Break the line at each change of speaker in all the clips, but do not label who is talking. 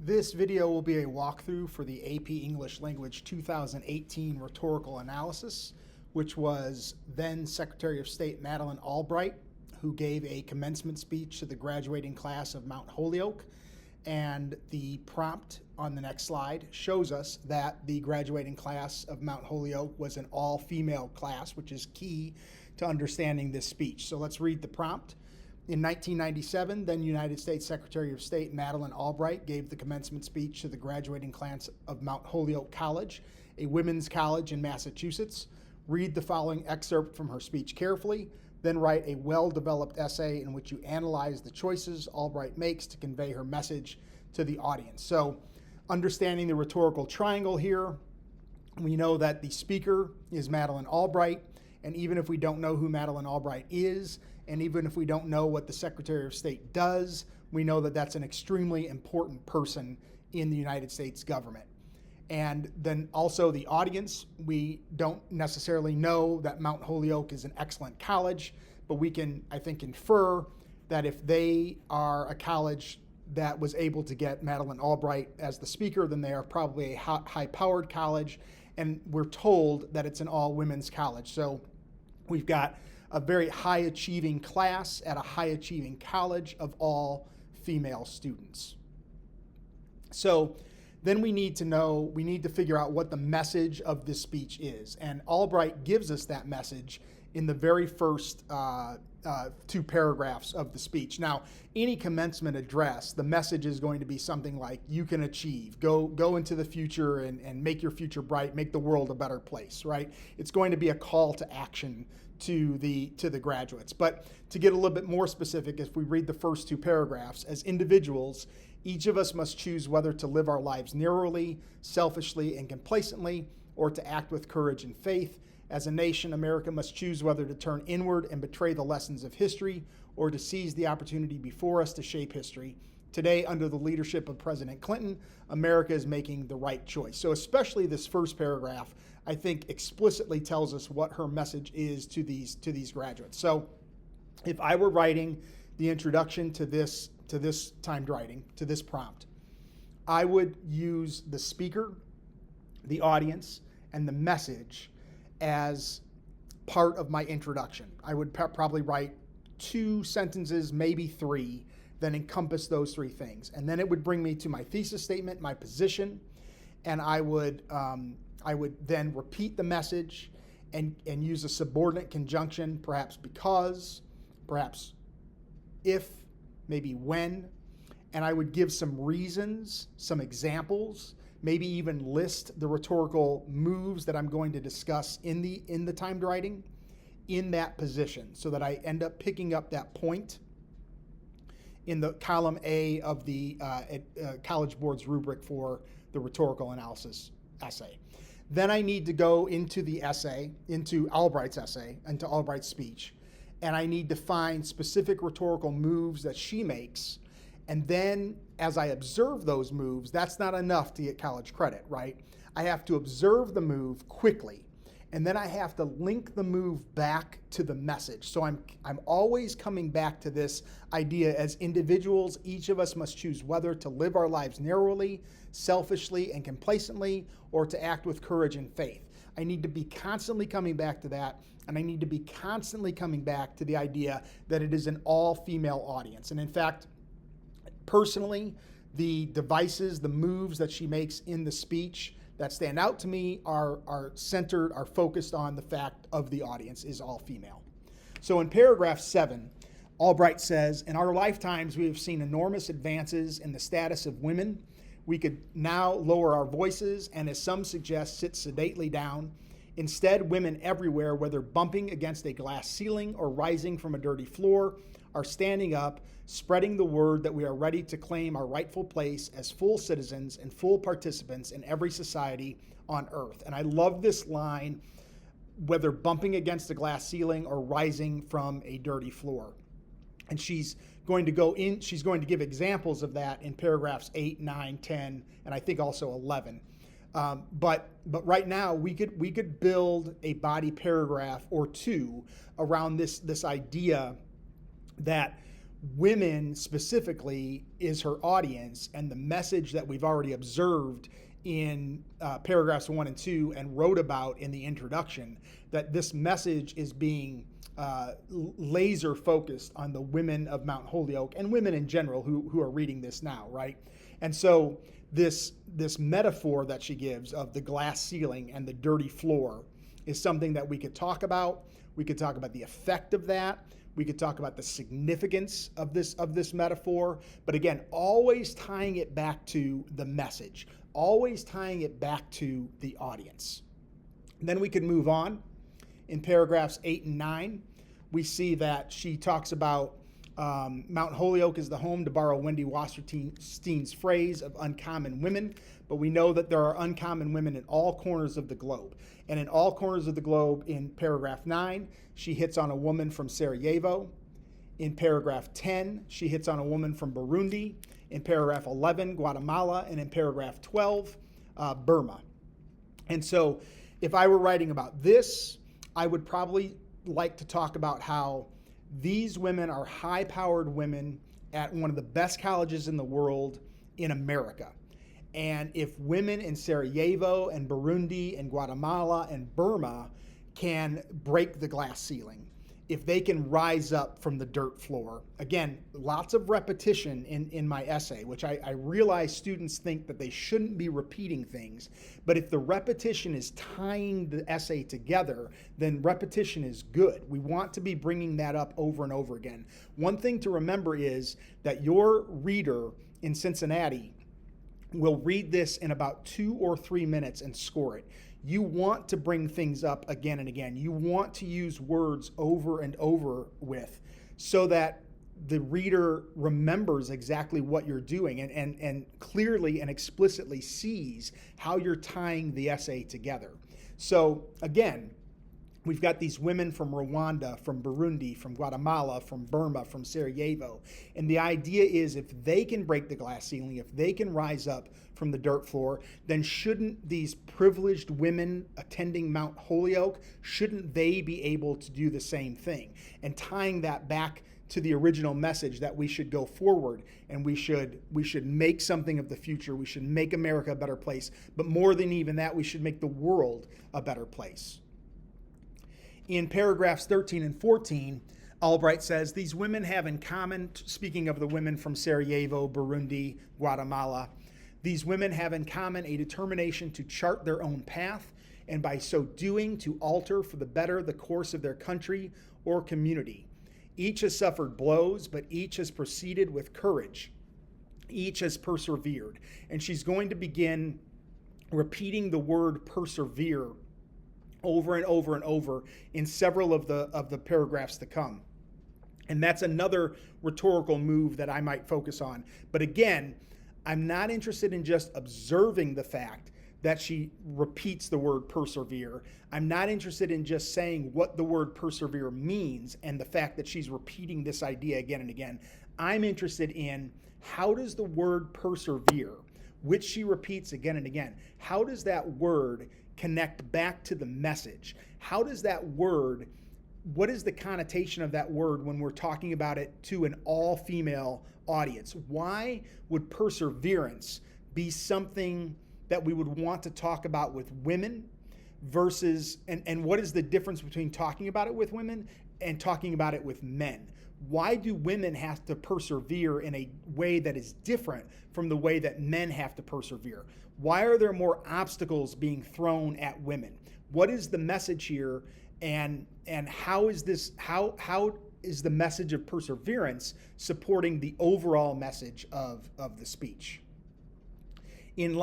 This video will be a walkthrough for the AP English Language 2018 Rhetorical Analysis, which was then Secretary of State Madeleine Albright, who gave a commencement speech to the graduating class of Mount Holyoke. And the prompt on the next slide shows us that the graduating class of Mount Holyoke was an all-female class, which is key to understanding this speech. So let's read the prompt. In 1997, then United States Secretary of State Madeleine Albright gave the commencement speech to the graduating class of Mount Holyoke College, a women's college in Massachusetts. Read the following excerpt from her speech carefully, then write a well-developed essay in which you analyze the choices Albright makes to convey her message to the audience. So, understanding the rhetorical triangle here, we know that the speaker is Madeleine Albright, and even if we don't know who Madeleine Albright is, and even if we don't know what the Secretary of State does, we know that that's an extremely important person in the United States government. And then also the audience, we don't necessarily know that Mount Holyoke is an excellent college, but we can, I think, infer that if they are a college that was able to get Madeleine Albright as the speaker, then they are probably a high-powered college, and we're told that it's an all-women's college. So we've got a very high-achieving class at a high-achieving college of all female students. So then we need to figure out what the message of this speech is. And Albright gives us that message in the very first two paragraphs of the speech. Now, any commencement address, the message is going to be something like, you can achieve, go into the future and make your future bright, make the world a better place, right? It's going to be a call to action to the graduates. But to get a little bit more specific, if we read the first two paragraphs, as individuals, each of us must choose whether to live our lives narrowly, selfishly, and complacently, or to act with courage and faith. As a nation, America must choose whether to turn inward and betray the lessons of history, or to seize the opportunity before us to shape history. Today, under the leadership of President Clinton, America is making the right choice. So especially this first paragraph, I think explicitly tells us what her message is to these graduates. So if I were writing the introduction to this timed writing, to this prompt, I would use the speaker, the audience, and the message as part of my introduction. I would probably write 2 sentences, maybe 3, that encompass those 3 things. And then it would bring me to my thesis statement, my position, and I would then repeat the message and use a subordinate conjunction, perhaps because, perhaps if, maybe when, and I would give some reasons, some examples, maybe even list the rhetorical moves that I'm going to discuss in the timed writing in that position, so that I end up picking up that point in the column A of the Collegeboard's rubric for the rhetorical analysis essay. Then I need to go into the essay, into Albright's essay, into Albright's speech, and I need to find specific rhetorical moves that she makes. And then as I observe those moves, that's not enough to get college credit, right? I have to observe the move quickly, and then I have to link the move back to the message. So I'm always coming back to this idea: as individuals, each of us must choose whether to live our lives narrowly, selfishly, and complacently, or to act with courage and faith. I need to be constantly coming back to that, and I need to be constantly coming back to the idea that it is an all-female audience. And in fact, personally, the devices, the moves that she makes in the speech that stand out to me are focused on the fact of the audience is all female. So in paragraph 7, Albright says, in our lifetimes, we have seen enormous advances in the status of women. We could now lower our voices and, as some suggest, sit sedately down. Instead, women everywhere, whether bumping against a glass ceiling or rising from a dirty floor, are standing up, spreading the word that we are ready to claim our rightful place as full citizens and full participants in every society on earth. And I love this line, whether bumping against a glass ceiling or rising from a dirty floor. And she's going to give examples of that in paragraphs 8, 9, 10, and I think also 11. But right now we could build a body paragraph or 2 around this idea that women specifically is her audience, and the message that we've already observed in paragraphs 1 and 2 and wrote about in the introduction, that this message is being laser focused on the women of Mount Holyoke and women in general who are reading this now, right? And so this metaphor that she gives of the glass ceiling and the dirty floor is something that we could talk about. We could talk about the effect of that. We could talk about the significance of this metaphor. But again, always tying it back to the message, always tying it back to the audience. And then we could move on. In paragraphs 8 and 9, we see that she talks about Mount Holyoke is the home, to borrow Wendy Wasserstein's phrase, of uncommon women. But we know that there are uncommon women in all corners of the globe. And in all corners of the globe, in paragraph 9, she hits on a woman from Sarajevo. In paragraph 10, she hits on a woman from Burundi. In paragraph 11, Guatemala. And in paragraph 12, Burma. And so if I were writing about this, I would probably like to talk about how these women are high-powered women at one of the best colleges in the world in America. And if women in Sarajevo and Burundi and Guatemala and Burma can break the glass ceiling, if they can rise up from the dirt floor, again, lots of repetition in my essay, which I realize students think that they shouldn't be repeating things. But if the repetition is tying the essay together, then repetition is good. We want to be bringing that up over and over again. One thing to remember is that your reader in Cincinnati will read this in about 2 or 3 minutes and score it. You want to bring things up again and again. You want to use words over and over with, so that the reader remembers exactly what you're doing and clearly and explicitly sees how you're tying the essay together. So again, we've got these women from Rwanda, from Burundi, from Guatemala, from Burma, from Sarajevo. And the idea is, if they can break the glass ceiling, if they can rise up from the dirt floor, then shouldn't these privileged women attending Mount Holyoke, shouldn't they be able to do the same thing? And tying that back to the original message that we should go forward and we should make something of the future. We should make America a better place. But more than even that, we should make the world a better place. In paragraphs 13 and 14, Albright says, these women have in common, speaking of the women from Sarajevo, Burundi, Guatemala, these women have in common a determination to chart their own path, and by so doing to alter for the better the course of their country or community. Each has suffered blows, but each has proceeded with courage. Each has persevered. And she's going to begin repeating the word persevere over and over and over in several of the paragraphs to come. And that's another rhetorical move that I might focus on. But again, I'm not interested in just observing the fact that she repeats the word persevere. I'm not interested in just saying what the word persevere means and the fact that she's repeating this idea again and again. I'm interested in, how does the word persevere, which she repeats again and again, how does that word connect back to the message? How does that word, what is the connotation of that word when we're talking about it to an all-female audience? Why would perseverance be something that we would want to talk about with women versus, and what is the difference between talking about it with women and talking about it with men? Why do women have to persevere in a way that is different from the way that men have to persevere? Why are there more obstacles being thrown at women? What is the message here, and how is this, how is the message of perseverance supporting the overall message of the speech? In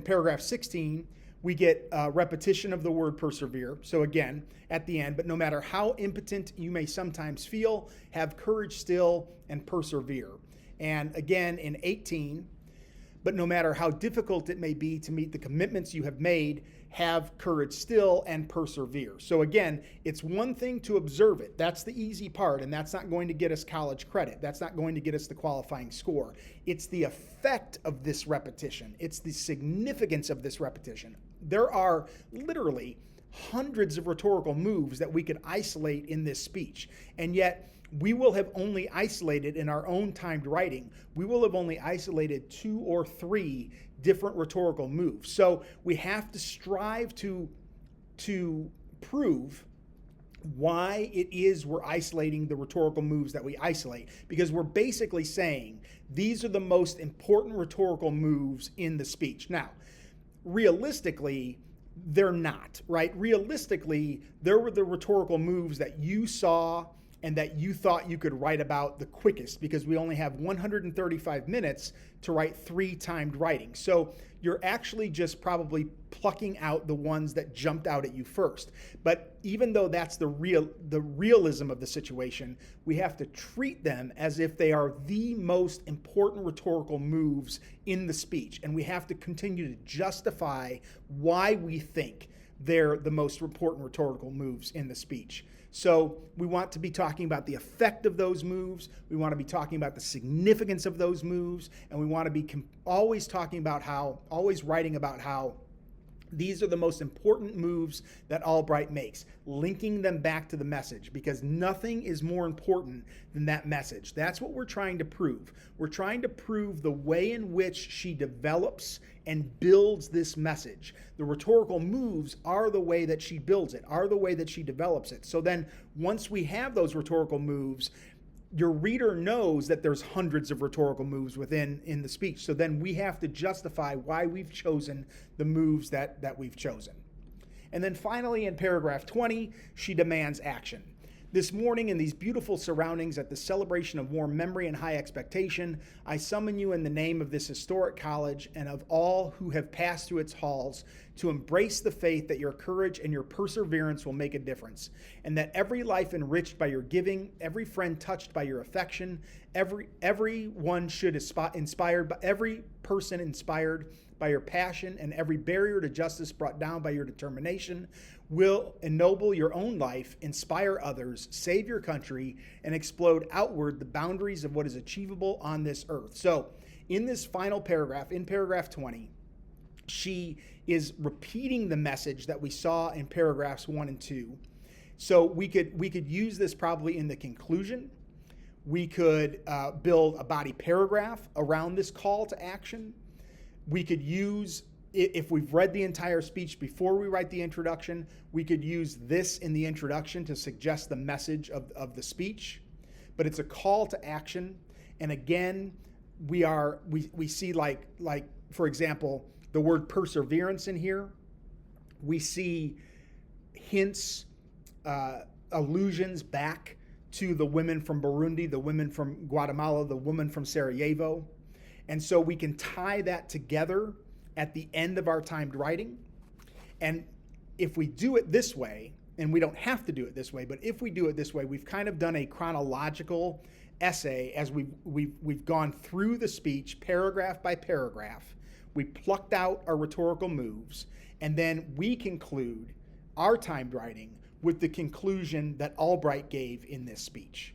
paragraph 16, we get a repetition of the word persevere. So again, at the end, but no matter how impotent you may sometimes feel, have courage still and persevere. And again, in 18, but no matter how difficult it may be to meet the commitments you have made, have courage still and persevere. So again, it's one thing to observe it. That's the easy part, and that's not going to get us college credit. That's not going to get us the qualifying score. It's the effect of this repetition. It's the significance of this repetition. There are literally hundreds of rhetorical moves that we could isolate in this speech, and yet we will have only isolated in our own timed writing, we will have only isolated 2 or 3 different rhetorical moves. So we have to strive to prove why it is we're isolating the rhetorical moves that we isolate, because we're basically saying these are the most important rhetorical moves in the speech. Now, realistically, they're not, right? Realistically, there were the rhetorical moves that you saw and that you thought you could write about the quickest, because we only have 135 minutes to write 3 timed writings. So you're actually just probably plucking out the ones that jumped out at you first. But even though that's the realism of the situation, we have to treat them as if they are the most important rhetorical moves in the speech. And we have to continue to justify why we think they're the most important rhetorical moves in the speech. So we want to be talking about the effect of those moves. We want to be talking about the significance of those moves. And we want to be always writing about how these are the most important moves that Albright makes, linking them back to the message, because nothing is more important than that message. That's what we're trying to prove. We're trying to prove the way in which she develops and builds this message. The rhetorical moves are the way that she builds it, are the way that she develops it. So then once we have those rhetorical moves, your reader knows that there's hundreds of rhetorical moves in the speech. So then we have to justify why we've chosen the moves that we've chosen. And then finally, in paragraph 20, she demands action. This morning, in these beautiful surroundings at the celebration of warm memory and high expectation, I summon you in the name of this historic college and of all who have passed through its halls to embrace the faith that your courage and your perseverance will make a difference, and that every life enriched by your giving, every friend touched by your affection, every person inspired by your passion, and every barrier to justice brought down by your determination will ennoble your own life, inspire others, save your country, and explode outward the boundaries of what is achievable on this earth. So in this final paragraph, in paragraph 20, she is repeating the message that we saw in paragraphs 1 and 2. So we could use this probably in the conclusion. We could build a body paragraph around this call to action. We could use, if we've read the entire speech before we write the introduction, we could use this in the introduction to suggest the message of the speech. But it's a call to action. And again, we see like for example, the word perseverance in here. We see hints, allusions back to the women from Burundi, the women from Guatemala, the woman from Sarajevo. And so we can tie that together at the end of our timed writing. And if we do it this way, and we don't have to do it this way, but if we do it this way, we've kind of done a chronological essay as we've gone through the speech paragraph by paragraph. We plucked out our rhetorical moves, and then we conclude our timed writing with the conclusion that Albright gave in this speech.